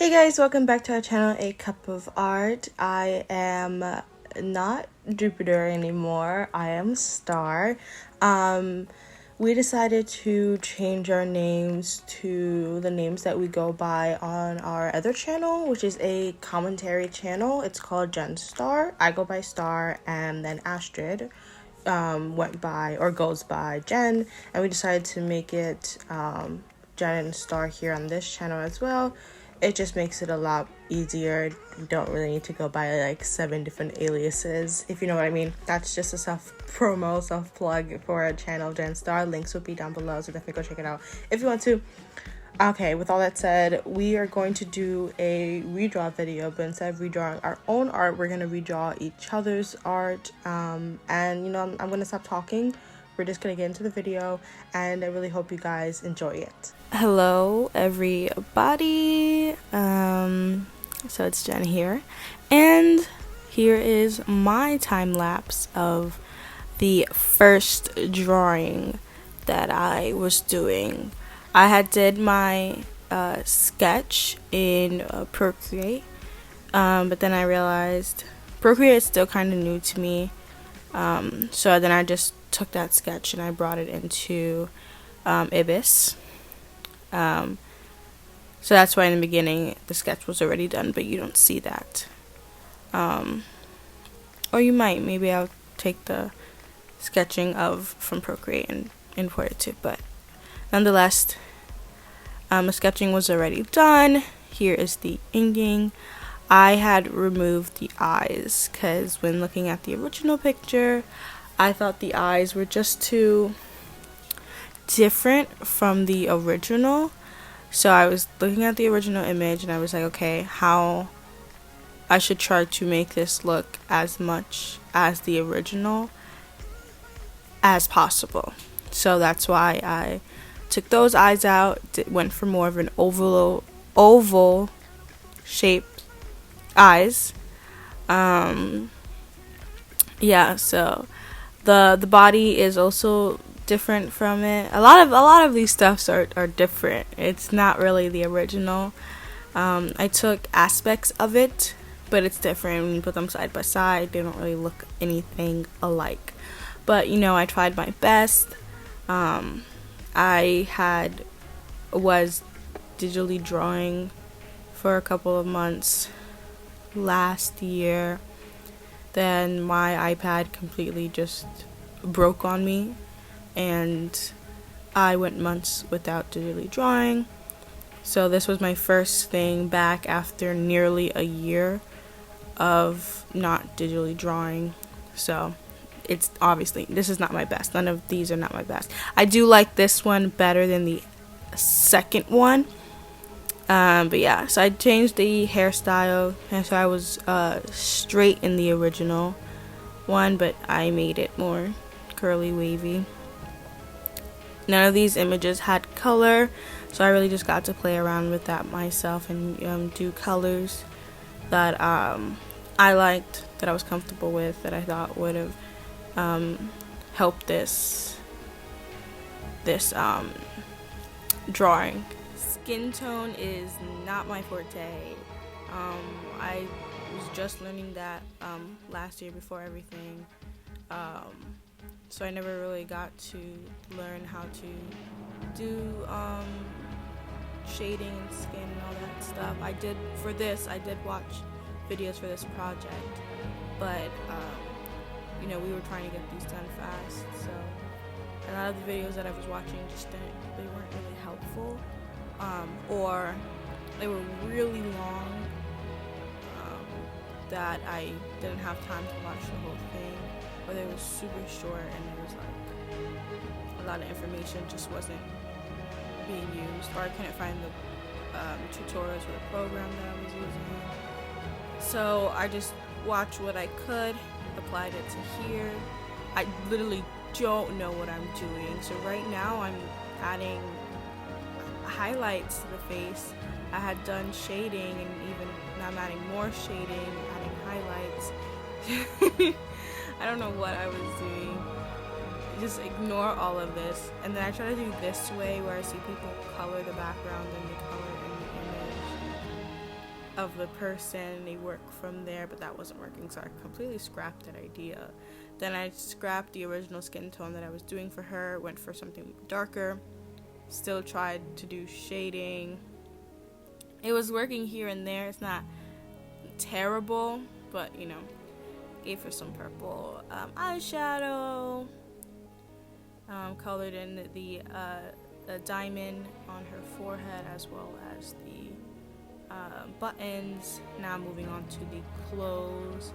Hey guys, welcome back to our channel, A Cup of Art. I am not Jupiter anymore. I am Star. We decided to change our names to the names that we go by on our other channel, which is a commentary channel. It's called Jen Star. I go by Star, and then Astrid went by or goes by Jen, and we decided to make it Jen and Star here on this channel as well. It just makes it a lot easier. You don't really need to go by like 7 different aliases, if you know what I mean. That's just a self-promo, self-plug for our channel, Jen Star. Links will be down below, so definitely go check it out if you want to. Okay, with all that said, we are going to do a redraw video, but instead of redrawing our own art, we're going to redraw each other's art. And you know, I'm going to stop talking. We're just going to get into the video, and I really hope you guys enjoy it. Hello, everybody. So it's Jen here, and here is my time lapse of the first drawing that I was doing. I had did my sketch in Procreate, but then I realized Procreate is still kind of new to me. So then I just took that sketch and I brought it into Ibis. So that's why in the beginning the sketch was already done, but you don't see that. Or you might. Maybe I'll take the sketching from Procreate and import it too, but nonetheless, the sketching was already done. Here is the inking. I had removed the eyes because when looking at the original picture, I thought the eyes were just too different from the original. So I was looking at the original image and I was like, okay, how I should try to make this look as much as the original as possible. So that's why I took those eyes out, went for more of an oval shaped eyes. Yeah, so the body is also different from it. A lot of these stuffs are different. It's not really the original. I took aspects of it, but it's different when you put them side by side. They don't really look anything alike. But you know, I tried my best. I was digitally drawing for a couple of months last year. Then my iPad completely just broke on me, and I went months without digitally drawing. So this was my first thing back after nearly a year of not digitally drawing. So it's obviously, this is not my best. None of these are not my best. I do like this one better than the second one. But yeah, so I changed the hairstyle, and so I was straight in the original one, but I made it more curly, wavy. None of these images had color, so I really just got to play around with that myself and do colors that I liked, that I was comfortable with, that I thought would have helped this drawing. Skin tone is not my forte. I was just learning that last year before everything. So I never really got to learn how to do shading and skin and all that stuff. I did watch videos for this project, but you know, we were trying to get these done fast, so a lot of the videos that I was watching they weren't really helpful, or they were really long, that I didn't have time to watch the whole thing, or they were super short and there was like a lot of information just wasn't being used, or I couldn't find the tutorials for the program that I was using. So I just watched what I could, applied it to here. I literally don't know what I'm doing. So right now I'm adding highlights to the face. I had done shading, and even now I'm adding more shading, adding highlights. I don't know what I was doing. Just ignore all of this. And then I try to do this way where I see people color the background and they color in the image. of the person, they work from there, but that wasn't working, so I completely scrapped that idea. Then I scrapped the original skin tone that I was doing for her, went for something darker, still tried to do shading. It was working here and there. It's not terrible, but you know, gave her some purple eyeshadow, colored in the diamond on her forehead as well as the buttons. Now moving on to the clothes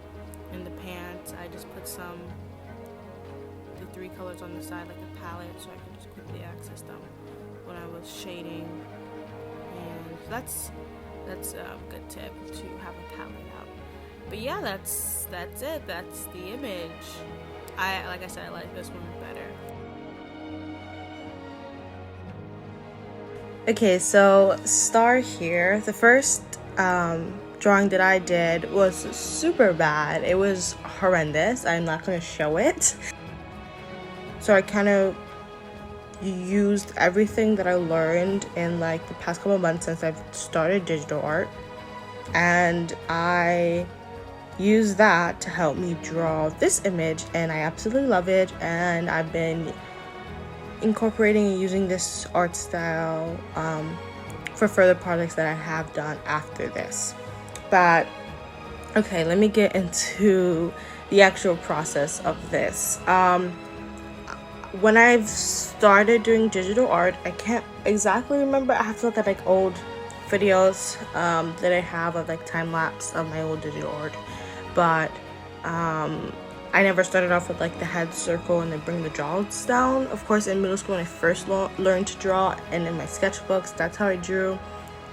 and the pants. I just put the 3 colors on the side like a palette, so I could just quickly access them when I was shading. And that's a good tip, to have a palette out. But yeah, that's it. That's the image. Like I said, I like this one better. Okay, so Star here. The first drawing that I did was super bad. It was horrendous. I'm not going to show it. So I kind of used everything that I learned in like the past couple of months since I've started digital art, and I used that to help me draw this image, and I absolutely love it. And I've been incorporating and using this art style for further projects that I have done after this. But okay, let me get into the actual process of this. When I've started doing digital art, I can't exactly remember. I have to look at like old videos that I have of like time lapse of my old digital art, but I never started off with like the head circle and then bring the jaws down. Of course, in middle school when I first learned to draw, and in my sketchbooks, that's how I drew.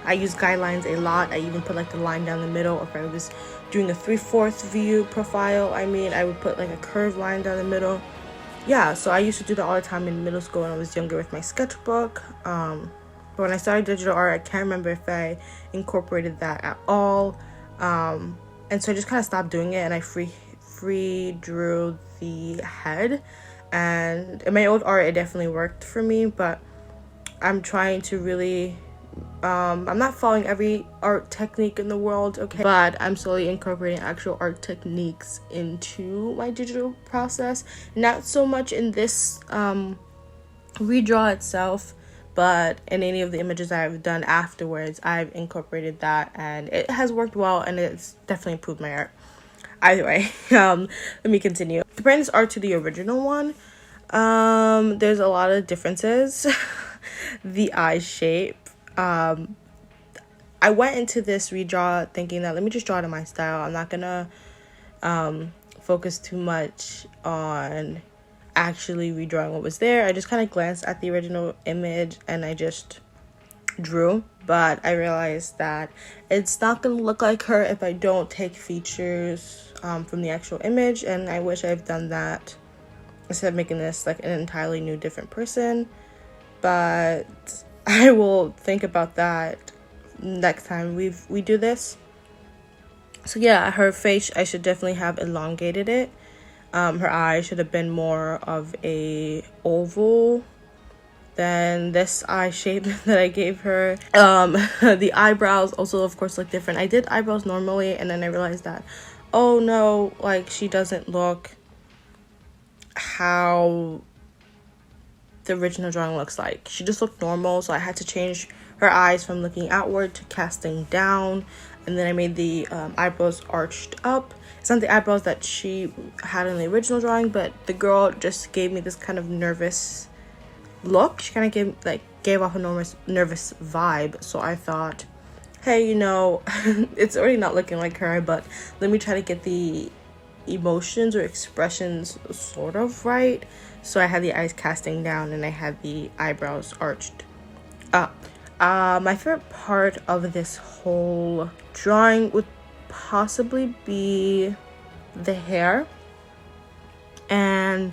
I use guidelines a lot. I even put like the line down the middle. If I was doing a 3/4 view profile, I would put like a curved line down the middle. Yeah, so I used to do that all the time in middle school when I was younger with my sketchbook. But when I started digital art, I can't remember if I incorporated that at all. And so I just kind of stopped doing it, and I free drew the head. And in my old art, it definitely worked for me, but I'm trying to really I'm not following every art technique in the world, okay, but I'm slowly incorporating actual art techniques into my digital process. Not so much in this redraw itself, but in any of the images I've done afterwards, I've incorporated that, and it has worked well, and it's definitely improved my art. Either way, let me continue. Comparing this art to the original one, there's a lot of differences. The eye shape. I went into this redraw thinking that let me just draw it in my style. I'm not gonna focus too much on actually redrawing what was there. I just kind of glanced at the original image and I just drew, but I realized that it's not gonna look like her if I don't take features from the actual image, and I wish I've done that instead of making this like an entirely new different person. But I will think about that next time we do this. So yeah, her face, I should definitely have elongated it. Her eyes should have been more of a oval than this eye shape that I gave her. The eyebrows also, of course, look different. I did eyebrows normally, and then I realized that, oh no, like she doesn't look how the original drawing looks like. She just looked normal, so I had to change her eyes from looking outward to casting down, and then I made the eyebrows arched up. It's not the eyebrows that she had in the original drawing, but the girl just gave me this kind of nervous look. She kind of gave off a nervous vibe, so I thought, hey, you know, it's already not looking like her, but let me try to get the emotions or expressions sort of right. So I had the eyes casting down and I had the eyebrows arched up. My favorite part of this whole drawing would possibly be the hair and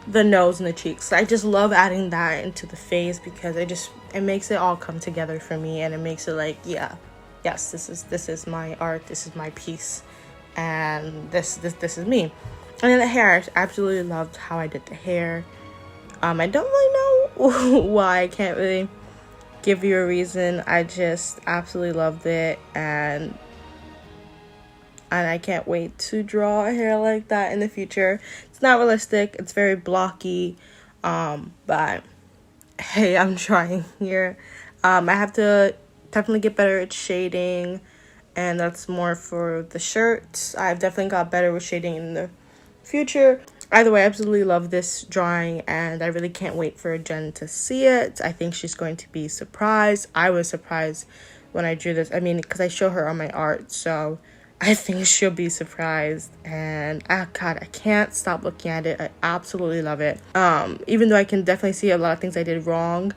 the nose and the cheeks. I just love adding that into the face because it makes it all come together for me, and it makes it like, yeah, yes, this is my art, this is my piece, and this is me. And then the hair, I absolutely loved how I did the hair. I don't really know why. I can't really give you a reason. I just absolutely loved it, and I can't wait to draw a hair like that in the future. It's not realistic, it's very blocky, but hey, I'm trying here. I have to definitely get better at shading, and that's more for the shirts. I've definitely got better with shading in the future. Either way, I absolutely love this drawing, and I really can't wait for Jen to see it. I think she's going to be surprised. I was surprised when I drew this. I mean, because I show her on my art, so I think she'll be surprised. And God, I can't stop looking at it. I absolutely love it. Even though I can definitely see a lot of things I did wrong,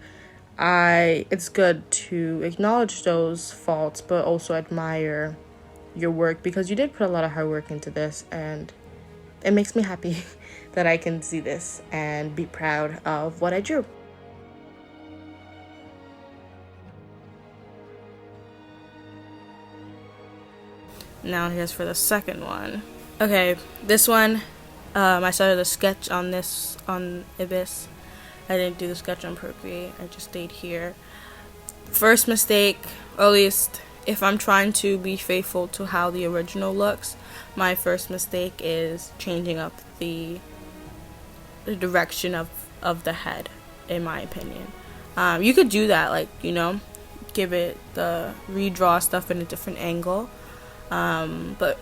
it's good to acknowledge those faults, but also admire your work, because you did put a lot of hard work into this, and it makes me happy that I can see this and be proud of what I drew. Now here's for the second one. Okay, this one, I started a sketch on Ibis. I didn't do the sketch on Procreate, I just stayed here. First mistake, or at least if I'm trying to be faithful to how the original looks, my first mistake is changing up the direction of the head, in my opinion. You could do that, like, give it the redraw stuff in a different angle. But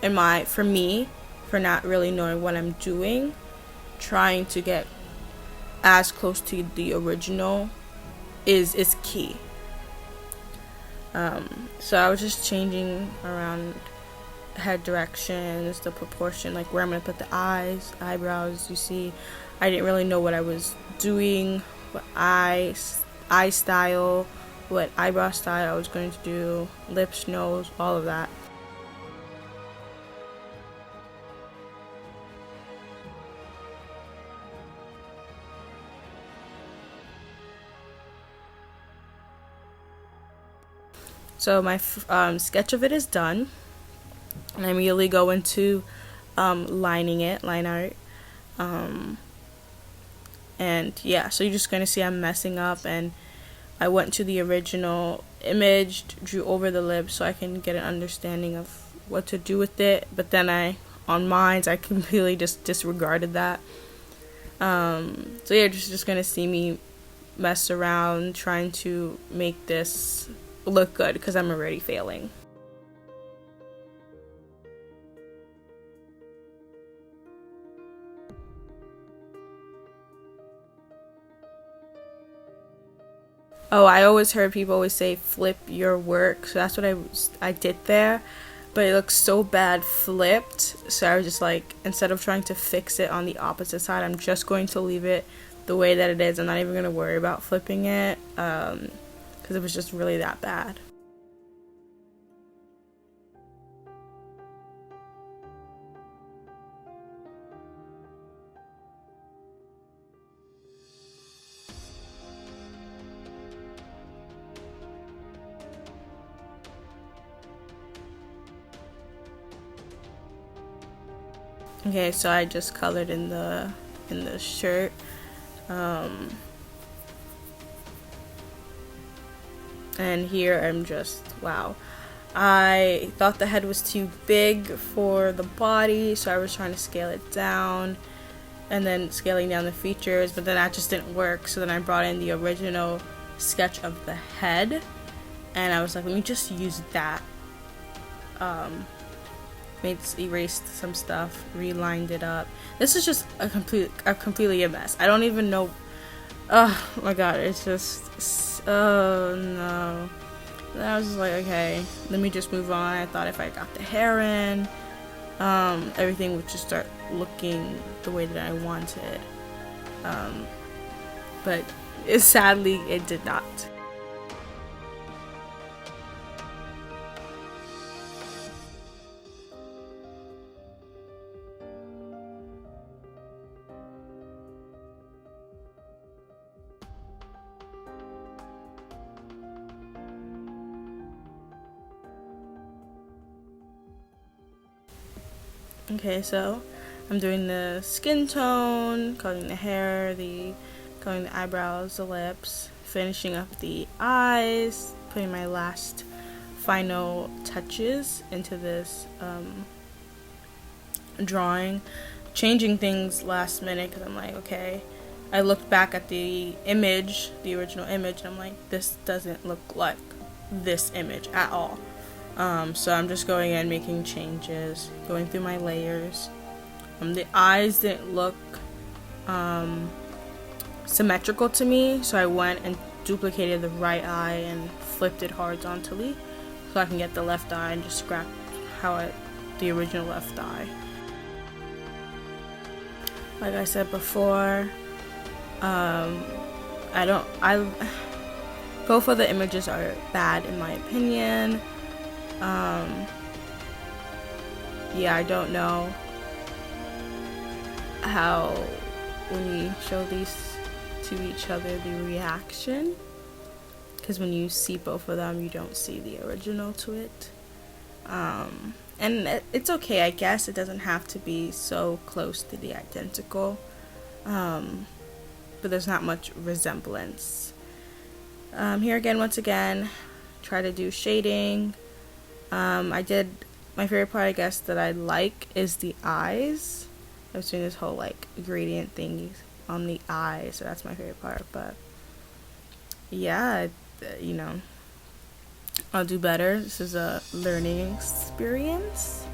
for me, for not really knowing what I'm doing, trying to get as close to the original is key. So I was just changing around head directions, the proportion, like where I'm gonna put the eyes, eyebrows. You see, I didn't really know what I was doing, what eye style, what eyebrow style I was going to do, lips, nose, all of that. So my sketch of it is done, and I immediately go into line art. And yeah, so you're just going to see I'm messing up, and I went to the original image, drew over the lips so I can get an understanding of what to do with it, but then on mine, I completely just disregarded that. So yeah, just going to see me mess around trying to make this look good, because I'm already failing. Oh, I always heard people always say flip your work, so that's what I did there, but it looks so bad flipped, so I was just like, instead of trying to fix it on the opposite side, I'm just going to leave it the way that it is. I'm not even going to worry about flipping it, because it was just really that bad. Okay, so I just colored in the shirt. And here I'm just, wow. I thought the head was too big for the body, so I was trying to scale it down, and then scaling down the features, but then that just didn't work. So then I brought in the original sketch of the head, and I was like, let me just use that. Erased some stuff, relined it up. This is just completely a mess. I don't even know. Oh my god, it's just, oh no. And I was just like, okay, let me just move on. I thought if I got the hair in, everything would just start looking the way that I wanted. But sadly, it did not. Okay, so I'm doing the skin tone, coloring the hair, coloring the eyebrows, the lips, finishing up the eyes, putting my last final touches into this drawing, changing things last minute because I'm like, okay, I looked back at the image, the original image, and I'm like, this doesn't look like this image at all. So I'm just going in, making changes, going through my layers. The eyes didn't look symmetrical to me, so I went and duplicated the right eye and flipped it horizontally so I can get the left eye and just scrap the original left eye. Like I said before, both of the images are bad in my opinion. Yeah, I don't know how when you show these to each other the reaction, because when you see both of them you don't see the original to it. And it's okay, I guess. It doesn't have to be so close to the identical, but there's not much resemblance. Here again, once again, try to do shading. My favorite part, I guess, that I like is the eyes. I was doing this whole like gradient thing on the eyes, so that's my favorite part. But yeah, you know, I'll do better. This is a learning experience,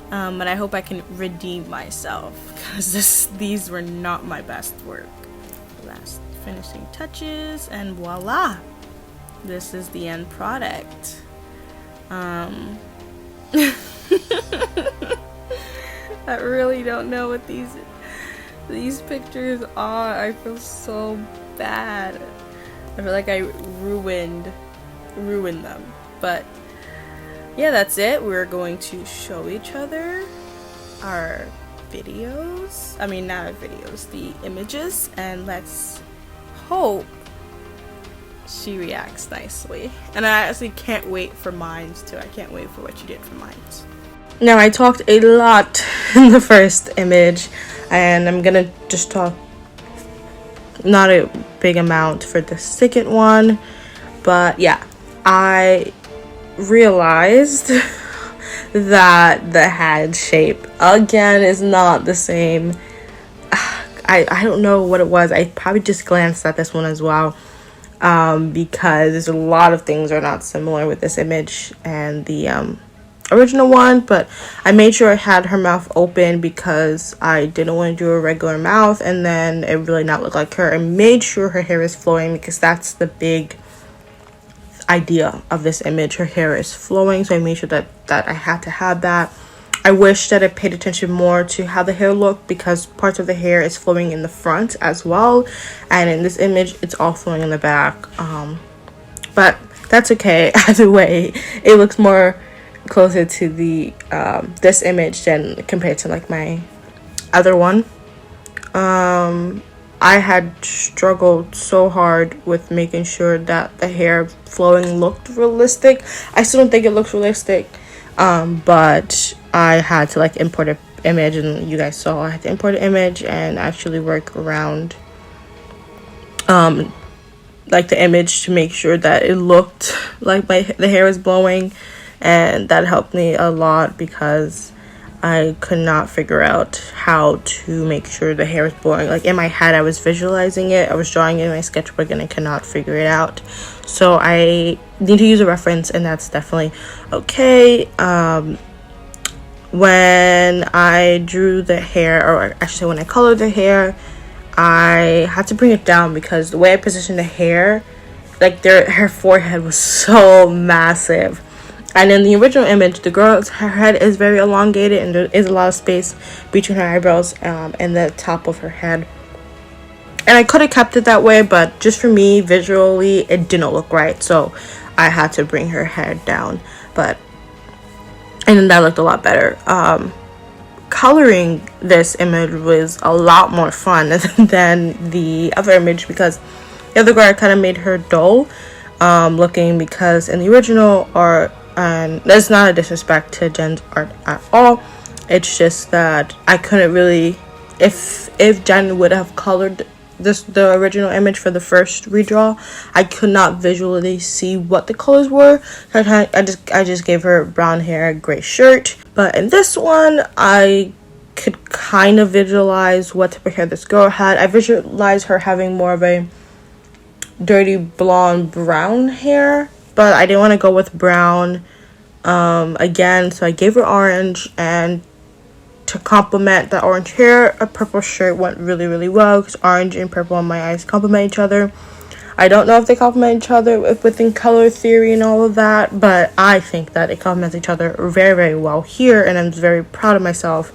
but I hope I can redeem myself because these were not my best work. Last finishing touches, and voila, this is the end product. I really don't know what these pictures are. I feel so bad. I feel like I ruined them. But yeah, that's it. We're going to show each other our videos. I mean, not our videos, the images, and let's hope she reacts nicely. And I actually can't wait for mine too. I can't wait for what you did for mine. Now, I talked a lot in the first image, and I'm gonna just talk not a big amount for the second one. But yeah, I realized that the head shape again is not the same. I don't know what it was. I probably just glanced at this one as well, because there's a lot of things are not similar with this image and the original one. But I made sure I had her mouth open because I didn't want to do a regular mouth and then it really not look like her. I made sure her hair is flowing because that's the big idea of this image. Her hair is flowing, so I made sure that I had to have that. I wish that I paid attention more to how the hair looked because parts of the hair is flowing in the front as well, and in this image it's all flowing in the back. But that's okay. Either way, it looks more closer to the this image than compared to like my other one. I had struggled so hard with making sure that the hair flowing looked realistic. I still don't think it looks realistic, but I had to like import an image, and you guys saw I had to import an image and actually work around like the image to make sure that it looked like the hair was blowing, and that helped me a lot because I could not figure out how to make sure the hair is blowing. Like in my head I was visualizing it, I was drawing it in my sketchbook, and I could not figure it out. So I need to use a reference, and that's definitely okay. When I drew the hair, or actually when I colored the hair, I had to bring it down because the way I positioned the hair, like her forehead was so massive. And in the original image, her head is very elongated, and there is a lot of space between her eyebrows and the top of her head. And I could have kept it that way, but just for me, visually, it didn't look right. So I had to bring her head down. And then that looked a lot better. Coloring this image was a lot more fun than the other image because the other girl, I kind of made her dull looking, because in the original art, and that's not a disrespect to Jen's art at all, it's just that I couldn't really, if Jen would have colored the original image for the first redraw, I could not visually see what the colors were. I just gave her brown hair, gray shirt. But in this one, I could kind of visualize what type of hair this girl had. I visualized her having more of a dirty blonde brown hair, but I didn't want to go with brown again, so I gave her orange, and to complement the orange hair, a purple shirt went really, really well, because orange and purple on my eyes complement each other. I don't know if they complement each other within color theory and all of that, but I think that it complements each other very, very well here, and I'm very proud of myself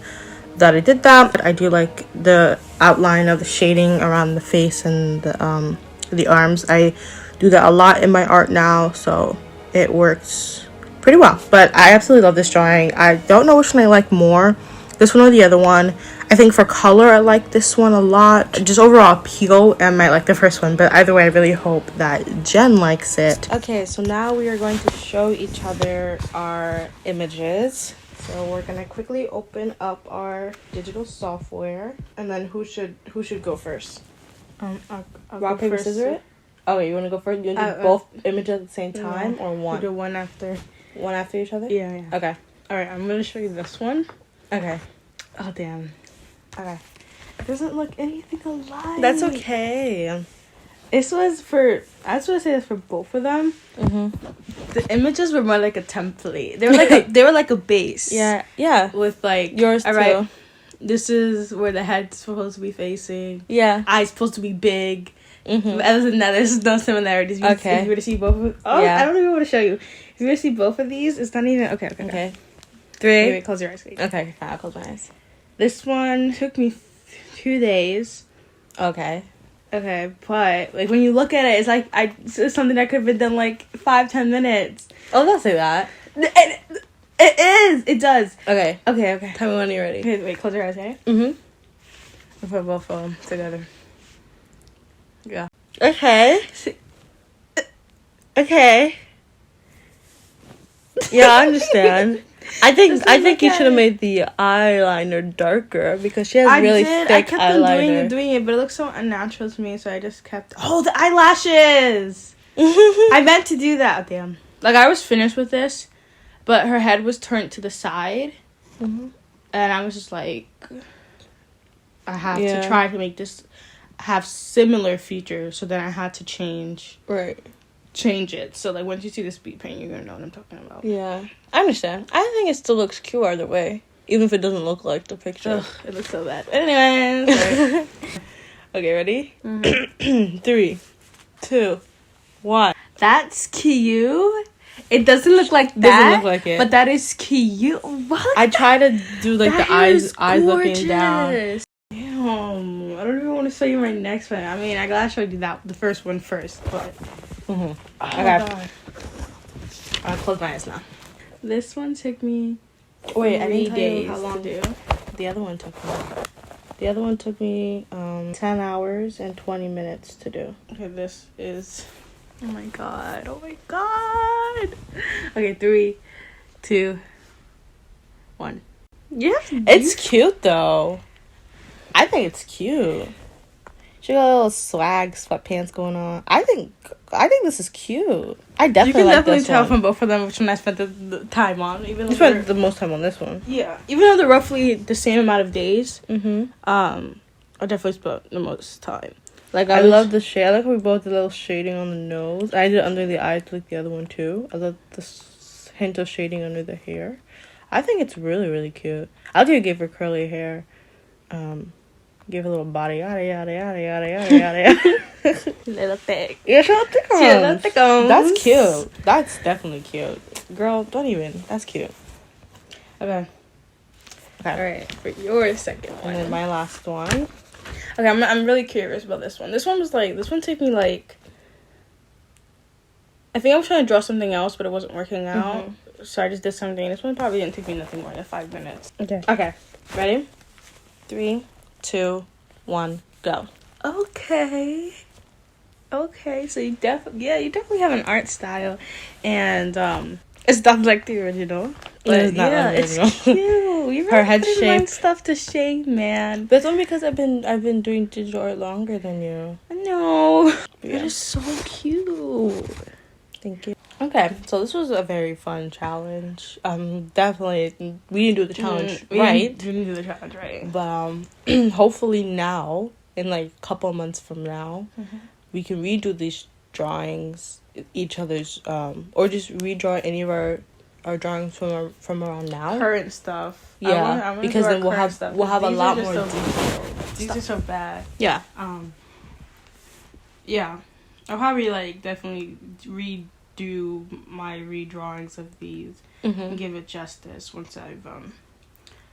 that I did that. I do like the outline of the shading around the face and the arms. I do that a lot in my art now, so it works pretty well. But I absolutely love this drawing. I don't know which one I like more, this one or the other one. I think for color, I like this one a lot. Just overall appeal, I might like the first one, but either way, I really hope that Jen likes it. Okay, so now we are going to show each other our images. So we're gonna quickly open up our digital software, and then who should go first? I'll Rock, paper, scissors. Oh, wait, you want to go first? You want to do both images at the same time, or one? We'll do one after each other? Yeah. Okay. All right, I'm gonna show you this one. Okay. Oh damn. Okay. It doesn't look anything alike. That's okay. This was for. I was gonna say this for both of them. The images were more like a template. They were like they were like a base. Yeah. With like yours all too. Right, this is where the head's supposed to be facing. Yeah. Eyes supposed to be big. But other than that, there's no similarities. Okay. If you were to see both of yeah. I don't even want to show you. If you were to see both of these, it's not even okay. 3. Wait, close your eyes. Wait. Okay, I'll close my eyes. This one took me 2 days. Okay. Okay, but like when you look at it, it's like it's something that could have been done like 5-10 minutes. Oh, don't say that. It is. It does. Okay. Okay. Tell me when you're ready. Okay, wait, close your eyes, okay? We'll put both of them together. Yeah. Okay. Okay. Yeah, I understand. I think you should have made the eyeliner darker, because she has really thick eyeliner. I kept on doing it, but it looked so unnatural to me, so I just kept. Oh, the eyelashes! I meant to do that. Damn. Like, I was finished with this, but her head was turned to the side, and I was just like, I have to try to make this have similar features, so then I had to change it. So like once you see the speed paint, you're gonna know what I'm talking about. Yeah, I understand. I think it still looks cute either way, even if it doesn't look like the picture. Ugh, it looks so bad. Anyways. Okay, ready? 3, 2, 1. That's cute. It doesn't look like that. Doesn't look like it. But that is cute. What? I try to do like the eyes looking down. Damn. I don't even want to show you my next one. I mean, I gotta show you the first one first, but. Oh, okay. God. I'll close my eyes now. This one took me 3 days how long to do. The other one took me 10 hours and 20 minutes to do. Okay, this is. Oh my god. Okay, 3, 2, 1. Yeah, it's cute though. I think it's cute. She got a little swag sweatpants going on. I think this is cute. I definitely You can like definitely this tell one. from both of them which one I spent the time on. Even You spent the most time on this one. Yeah, even though they're roughly the same amount of days. Mm-hmm. I definitely spent the most time. Like I love the shade. I like how we both did a little shading on the nose. I did under the eyes like the other one too. I love the hint of shading under the hair. I think it's really, really cute. I'll do give her curly hair. Give her a little body, yada yada yada yada yada yada. Little thick. Yeah, she a little thick. That's cute. That's definitely cute. Girl, don't even. That's cute. Okay. All right, for your second one. And then my last one. Okay, I'm really curious about this one. This one took me like. I think I was trying to draw something else, but it wasn't working out. So I just did something. This one probably didn't take me nothing more than 5 minutes. Okay. Ready? 3, 2, 1, go. Okay, so you definitely have an art style, and it's not like the original. But It's not yeah, unoriginal. it's cute. You Her head putting shape. my stuff to shame, man. But it's only because I've been doing digital art longer than you. No, Yeah. that is so cute. Thank you. Okay, so this was a very fun challenge. Definitely we didn't do the challenge right. We didn't do the challenge right. But hopefully now, in like a couple of months from now, we can redo these drawings, each other's, or just redraw any of our drawings from around now. Current stuff. Yeah, I wanna because do our then we'll current have stuff, we'll have a these lot are more just detail. These are so bad. Yeah. Yeah, I'll probably like definitely redo my redrawings of these and give it justice once I've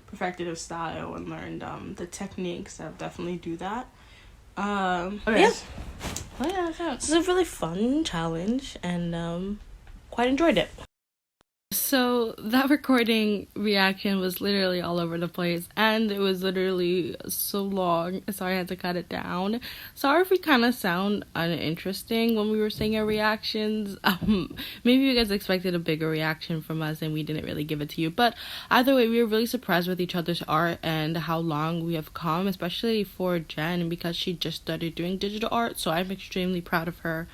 perfected a style and learned the techniques. I'll definitely do that. Okay. Yeah. Oh yeah, that's it. This is a really fun challenge, and quite enjoyed it. So that recording reaction was literally all over the place, and it was literally so long, so I had to cut it down. Sorry if we kind of sound uninteresting when we were saying our reactions. Maybe you guys expected a bigger reaction from us and we didn't really give it to you, but either way, we were really surprised with each other's art and how long we have come, especially for Jen, because she just started doing digital art. So I'm extremely proud of her,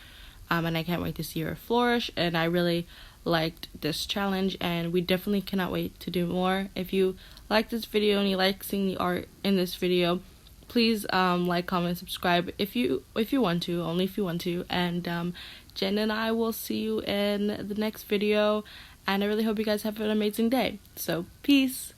and I can't wait to see her flourish. And I really liked this challenge, and we definitely cannot wait to do more. If you like this video and you like seeing the art in this video, please like, comment, subscribe if you want to, only if you want to. And Jen and I will see you in the next video, and I really hope you guys have an amazing day. So peace.